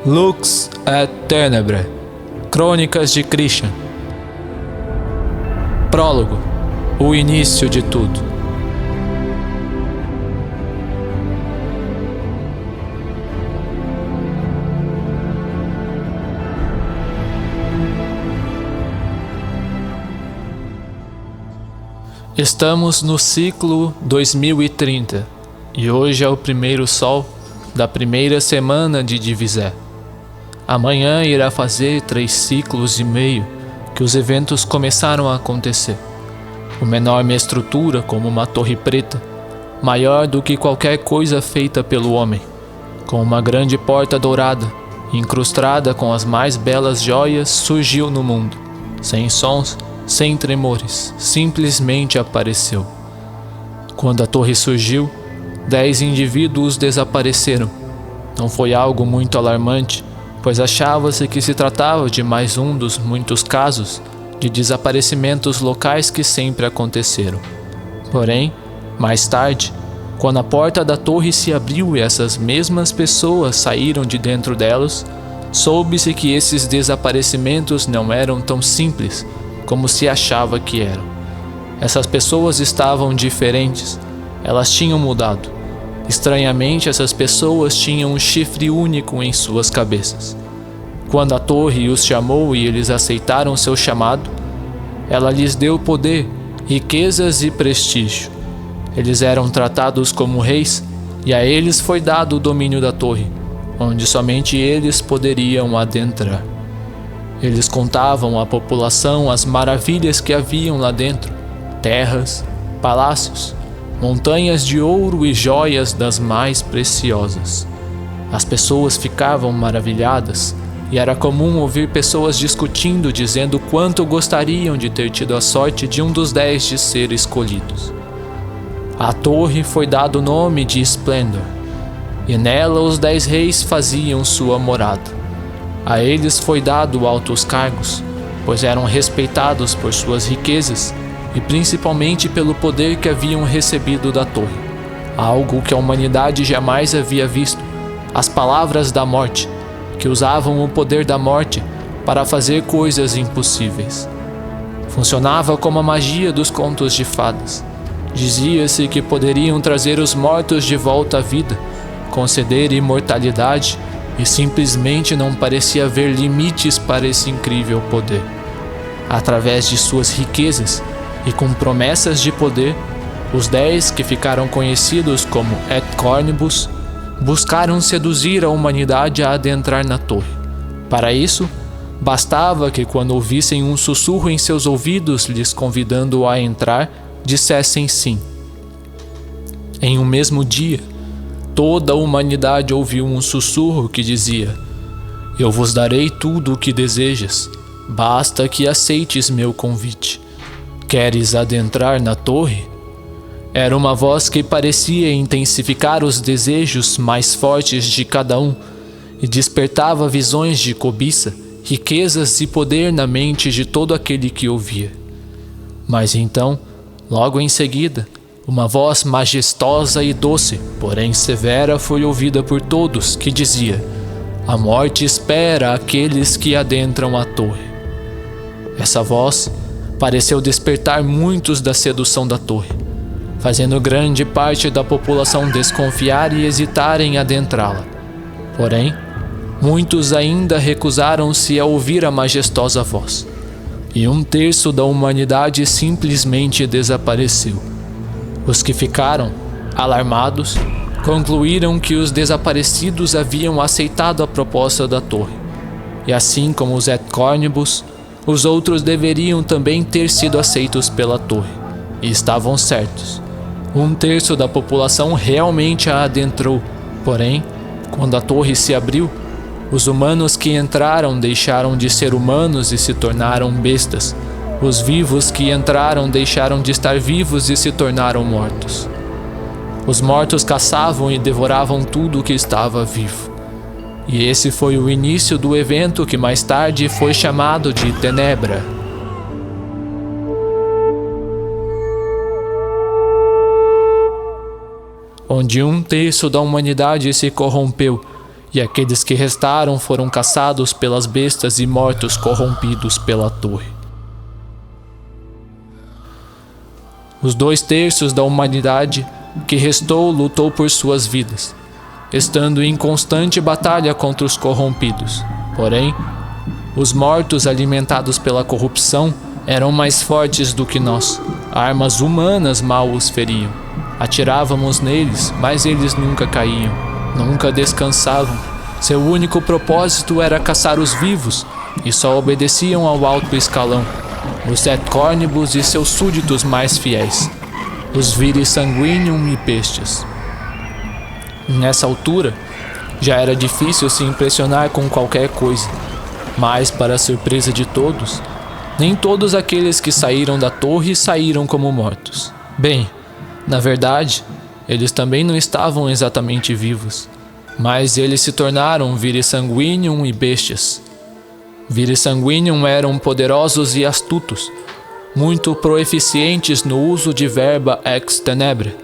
Lux et Tenebrae. Crônicas de Christian. Prólogo. O início de tudo. Estamos no ciclo 2030 e hoje é o primeiro sol da primeira semana de Divisé. Amanhã irá fazer 3 ciclos e meio que os eventos começaram a acontecer. Uma enorme estrutura como uma torre preta, maior do que qualquer coisa feita pelo homem, com uma grande porta dourada, incrustada com as mais belas joias, surgiu no mundo, sem sons, sem tremores, simplesmente apareceu. Quando a torre surgiu, 10 indivíduos desapareceram. Não foi algo muito alarmante, pois achava-se que se tratava de mais um dos muitos casos de desaparecimentos locais que sempre aconteceram. Porém, mais tarde, quando a porta da torre se abriu e essas mesmas pessoas saíram de dentro delas, soube-se que esses desaparecimentos não eram tão simples como se achava que eram. Essas pessoas estavam diferentes, elas tinham mudado. Estranhamente, essas pessoas tinham um chifre único em suas cabeças. Quando a torre os chamou e eles aceitaram seu chamado, ela lhes deu poder, riquezas e prestígio. Eles eram tratados como reis e a eles foi dado o domínio da torre, onde somente eles poderiam adentrar. Eles contavam à população as maravilhas que haviam lá dentro: terras, palácios, montanhas de ouro e joias das mais preciosas. As pessoas ficavam maravilhadas e era comum ouvir pessoas discutindo, dizendo quanto gostariam de ter tido a sorte de um dos 10 de ser escolhidos. À torre foi dado o nome de Splendor, e nela os 10 reis faziam sua morada. A eles foi dado altos cargos, pois eram respeitados por suas riquezas e principalmente pelo poder que haviam recebido da torre, algo que a humanidade jamais havia visto: as palavras da morte, que usavam o poder da morte para fazer coisas impossíveis. Funcionava como a magia dos contos de fadas. Dizia-se que poderiam trazer os mortos de volta à vida, conceder imortalidade, e simplesmente não parecia haver limites para esse incrível poder. Através de suas riquezas e com promessas de poder, os 10 que ficaram conhecidos como Et Cornibus buscaram seduzir a humanidade a adentrar na torre. Para isso, bastava que quando ouvissem um sussurro em seus ouvidos lhes convidando a entrar, dissessem sim. Em um mesmo dia, toda a humanidade ouviu um sussurro que dizia: "Eu vos darei tudo o que desejas, basta que aceites meu convite. Queres adentrar na torre?" Era uma voz que parecia intensificar os desejos mais fortes de cada um e despertava visões de cobiça, riquezas e poder na mente de todo aquele que ouvia. Mas então, logo em seguida, uma voz majestosa e doce, porém severa, foi ouvida por todos, que dizia: "A morte espera aqueles que adentram a torre." Essa voz pareceu despertar muitos da sedução da torre, fazendo grande parte da população desconfiar e hesitar em adentrá-la. Porém, muitos ainda recusaram-se a ouvir a majestosa voz, e 1/3 da humanidade simplesmente desapareceu. Os que ficaram, alarmados, concluíram que os desaparecidos haviam aceitado a proposta da torre, e assim como os Et Cornibus, os outros deveriam também ter sido aceitos pela torre, e estavam certos. 1/3 da população realmente a adentrou, porém, quando a torre se abriu, os humanos que entraram deixaram de ser humanos e se tornaram bestas. Os vivos que entraram deixaram de estar vivos e se tornaram mortos. Os mortos caçavam e devoravam tudo o que estava vivo. E esse foi o início do evento que mais tarde foi chamado de Tenebra. onde 1/3 da humanidade se corrompeu e aqueles que restaram foram caçados pelas bestas e mortos corrompidos pela torre. Os 2/3 da humanidade que restou lutou por suas vidas, estando em constante batalha contra os corrompidos. Porém, os mortos alimentados pela corrupção eram mais fortes do que nós. Armas humanas mal os feriam. Atirávamos neles, mas eles nunca caíam, nunca descansavam. Seu único propósito era caçar os vivos e só obedeciam ao alto escalão, os Set Cornibus e seus súditos mais fiéis, os Vires Sanguinium e Pestes. Nessa altura, já era difícil se impressionar com qualquer coisa, mas, para a surpresa de todos, nem todos aqueles que saíram da torre saíram como mortos. Bem, na verdade, eles também não estavam exatamente vivos, mas eles se tornaram Vires Sanguinium e Bestes. Vires Sanguinium eram poderosos e astutos, muito proeficientes no uso de verba ex tenebrae.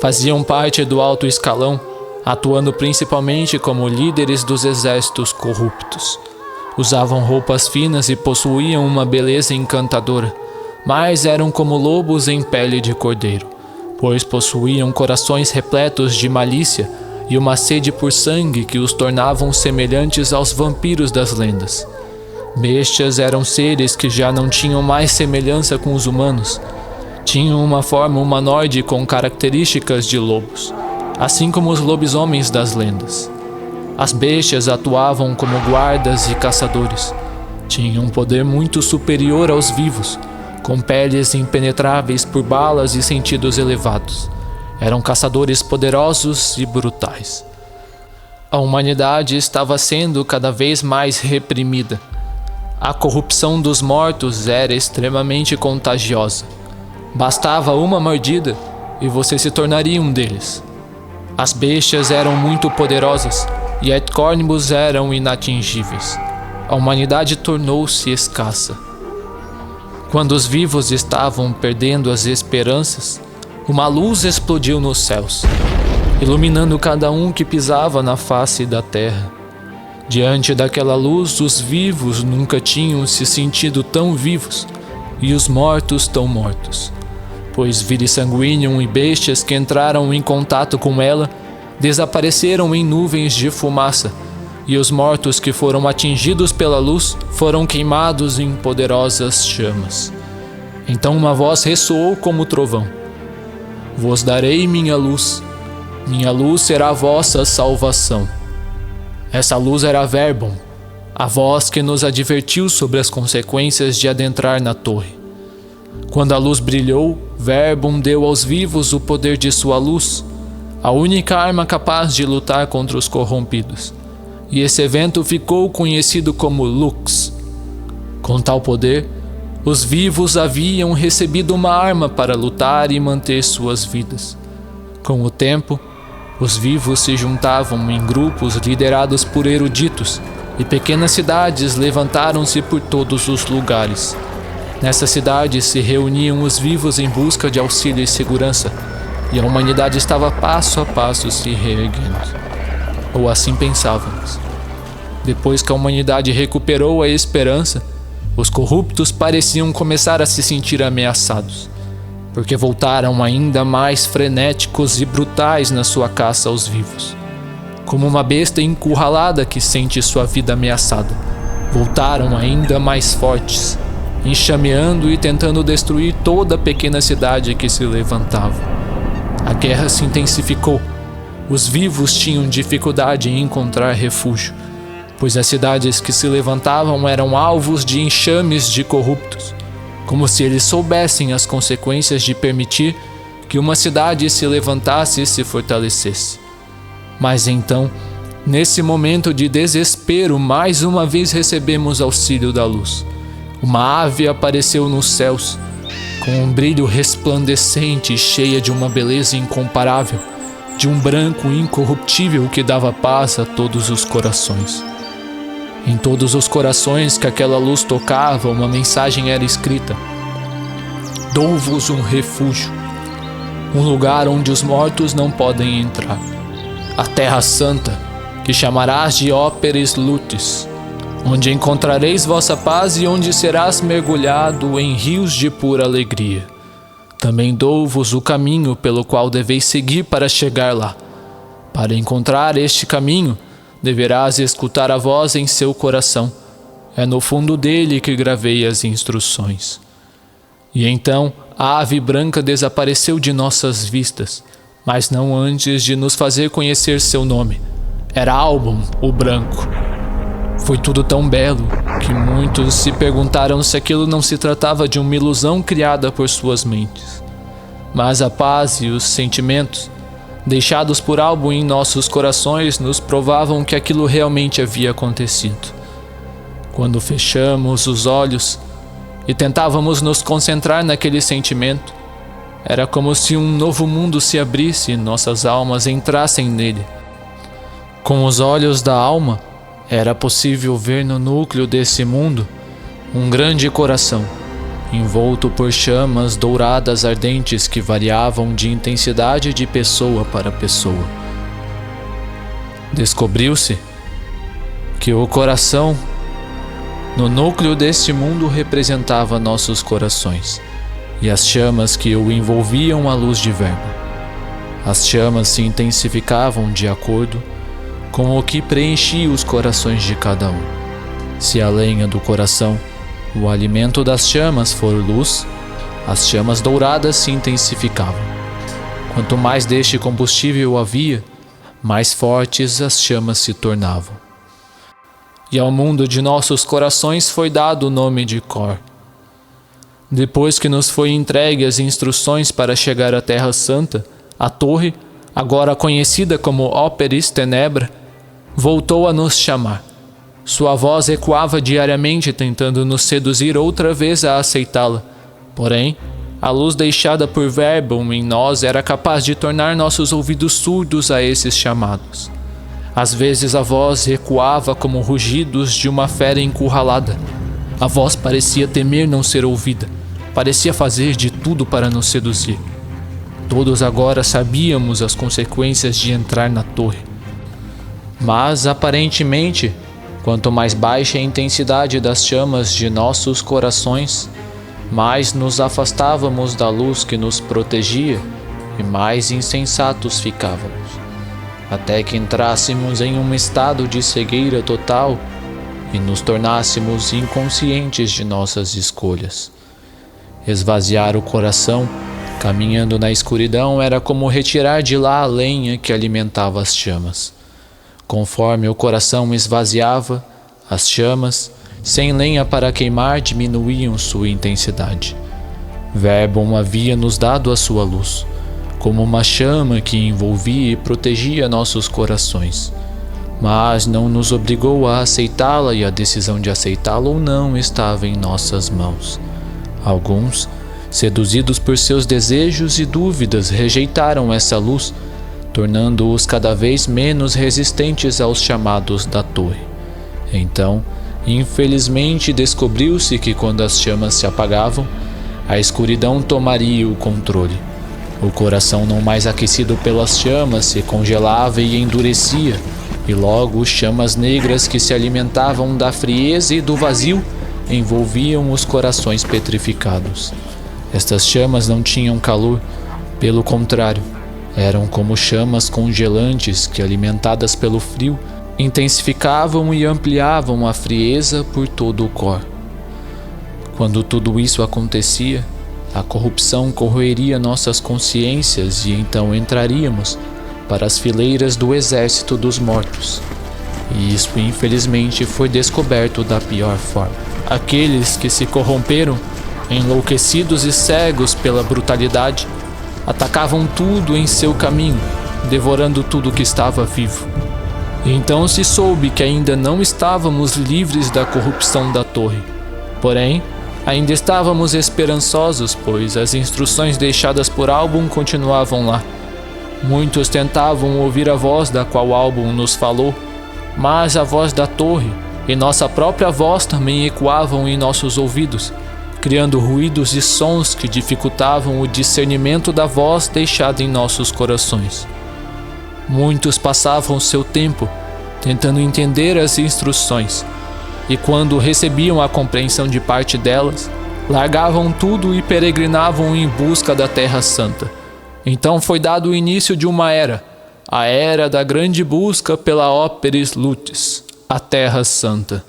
Faziam parte do alto escalão, atuando principalmente como líderes dos exércitos corruptos. Usavam roupas finas e possuíam uma beleza encantadora, mas eram como lobos em pele de cordeiro, pois possuíam corações repletos de malícia e uma sede por sangue que os tornavam semelhantes aos vampiros das lendas. Bestias eram seres que já não tinham mais semelhança com os humanos. Tinham uma forma humanoide com características de lobos, assim como os lobisomens das lendas. As bestias atuavam como guardas e caçadores. Tinham um poder muito superior aos vivos, com peles impenetráveis por balas e sentidos elevados. Eram caçadores poderosos e brutais. A humanidade estava sendo cada vez mais reprimida. A corrupção dos mortos era extremamente contagiosa. Bastava uma mordida e você se tornaria um deles. As bestias eram muito poderosas e Et Cornibus eram inatingíveis. A humanidade tornou-se escassa. Quando os vivos estavam perdendo as esperanças, uma luz explodiu nos céus, iluminando cada um que pisava na face da terra. Diante daquela luz, os vivos nunca tinham se sentido tão vivos e os mortos tão mortos, pois Vires Sanguinium e bestias que entraram em contato com ela desapareceram em nuvens de fumaça, e os mortos que foram atingidos pela luz foram queimados em poderosas chamas. Então uma voz ressoou como trovão: Vos darei minha luz será a vossa salvação. Essa luz era Verbum, a voz que nos advertiu sobre as consequências de adentrar na torre. Quando a luz brilhou, Verbum deu aos vivos o poder de sua luz, a única arma capaz de lutar contra os corrompidos, e esse evento ficou conhecido como Lux. Com tal poder, os vivos haviam recebido uma arma para lutar e manter suas vidas. Com o tempo, os vivos se juntavam em grupos liderados por eruditos, e pequenas cidades levantaram-se por todos os lugares. Nessas cidades se reuniam os vivos em busca de auxílio e segurança, e a humanidade estava passo a passo se reerguendo. Ou assim pensávamos. Depois que a humanidade recuperou a esperança, os corruptos pareciam começar a se sentir ameaçados, porque voltaram ainda mais frenéticos e brutais na sua caça aos vivos. Como uma besta encurralada que sente sua vida ameaçada, voltaram ainda mais fortes, enxameando e tentando destruir toda a pequena cidade que se levantava. A guerra se intensificou. Os vivos tinham dificuldade em encontrar refúgio, pois as cidades que se levantavam eram alvos de enxames de corruptos, como se eles soubessem as consequências de permitir que uma cidade se levantasse e se fortalecesse. Mas então, nesse momento de desespero, mais uma vez recebemos auxílio da luz. Uma ave apareceu nos céus, com um brilho resplandecente e cheia de uma beleza incomparável, de um branco incorruptível que dava paz a todos os corações. Em todos os corações que aquela luz tocava, uma mensagem era escrita: Dou-vos um refúgio, um lugar onde os mortos não podem entrar. A Terra Santa, que chamarás de Operis Lutis, onde encontrareis vossa paz e onde serás mergulhado em rios de pura alegria. Também dou-vos o caminho pelo qual deveis seguir para chegar lá. Para encontrar este caminho, deverás escutar a voz em seu coração. É no fundo dele que gravei as instruções. E então a ave branca desapareceu de nossas vistas, mas não antes de nos fazer conhecer seu nome. Era Albon, o Branco. Foi tudo tão belo que muitos se perguntaram se aquilo não se tratava de uma ilusão criada por suas mentes. Mas a paz e os sentimentos deixados por Albon em nossos corações nos provavam que aquilo realmente havia acontecido. Quando fechamos os olhos e tentávamos nos concentrar naquele sentimento, era como se um novo mundo se abrisse e nossas almas entrassem nele. Com os olhos da alma, era possível ver no núcleo desse mundo um grande coração, envolto por chamas douradas ardentes que variavam de intensidade de pessoa para pessoa. Descobriu-se que o coração no núcleo deste mundo representava nossos corações e as chamas que o envolviam à luz de Verbo. As chamas se intensificavam de acordo com o que preenchia os corações de cada um. Se a lenha do coração, o alimento das chamas, for luz, as chamas douradas se intensificavam. Quanto mais deste combustível havia, mais fortes as chamas se tornavam. E ao mundo de nossos corações foi dado o nome de Cor. Depois que nos foi entregue as instruções para chegar à Terra Santa, a torre, agora conhecida como Operis Tenebra, voltou a nos chamar. Sua voz ecoava diariamente tentando nos seduzir outra vez a aceitá-la. Porém, a luz deixada por Verbum em nós era capaz de tornar nossos ouvidos surdos a esses chamados. Às vezes a voz ecoava como rugidos de uma fera encurralada. A voz parecia temer não ser ouvida. Parecia fazer de tudo para nos seduzir. Todos agora sabíamos as consequências de entrar na torre. Mas, aparentemente, quanto mais baixa a intensidade das chamas de nossos corações, mais nos afastávamos da luz que nos protegia e mais insensatos ficávamos, até que entrássemos em um estado de cegueira total e nos tornássemos inconscientes de nossas escolhas. Esvaziar o coração, caminhando na escuridão, era como retirar de lá a lenha que alimentava as chamas. Conforme o coração esvaziava, as chamas, sem lenha para queimar, diminuíam sua intensidade. Verbum havia nos dado a sua luz, como uma chama que envolvia e protegia nossos corações, mas não nos obrigou a aceitá-la e a decisão de aceitá-la ou não estava em nossas mãos. Alguns, seduzidos por seus desejos e dúvidas, rejeitaram essa luz, tornando-os cada vez menos resistentes aos chamados da torre. Então, infelizmente, descobriu-se que quando as chamas se apagavam, a escuridão tomaria o controle. O coração não mais aquecido pelas chamas se congelava e endurecia, e logo chamas negras que se alimentavam da frieza e do vazio envolviam os corações petrificados. Estas chamas não tinham calor, pelo contrário, eram como chamas congelantes que, alimentadas pelo frio, intensificavam e ampliavam a frieza por todo o cor. Quando tudo isso acontecia, a corrupção corroeria nossas consciências e então entraríamos para as fileiras do exército dos mortos. E isso, infelizmente, foi descoberto da pior forma. Aqueles que se corromperam, enlouquecidos e cegos pela brutalidade, atacavam tudo em seu caminho, devorando tudo que estava vivo. E então se soube que ainda não estávamos livres da corrupção da torre. Porém, ainda estávamos esperançosos, pois as instruções deixadas por Albon continuavam lá. Muitos tentavam ouvir a voz da qual Albon nos falou, mas a voz da torre e nossa própria voz também ecoavam em nossos ouvidos, criando ruídos e sons que dificultavam o discernimento da voz deixada em nossos corações. Muitos passavam seu tempo tentando entender as instruções, e quando recebiam a compreensão de parte delas, largavam tudo e peregrinavam em busca da Terra Santa. Então foi dado o início de uma era, a era da grande busca pela Operis Lucis, a Terra Santa.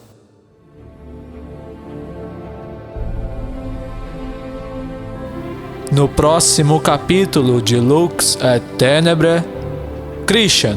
No próximo capítulo de Lux et Tenebrae, Christian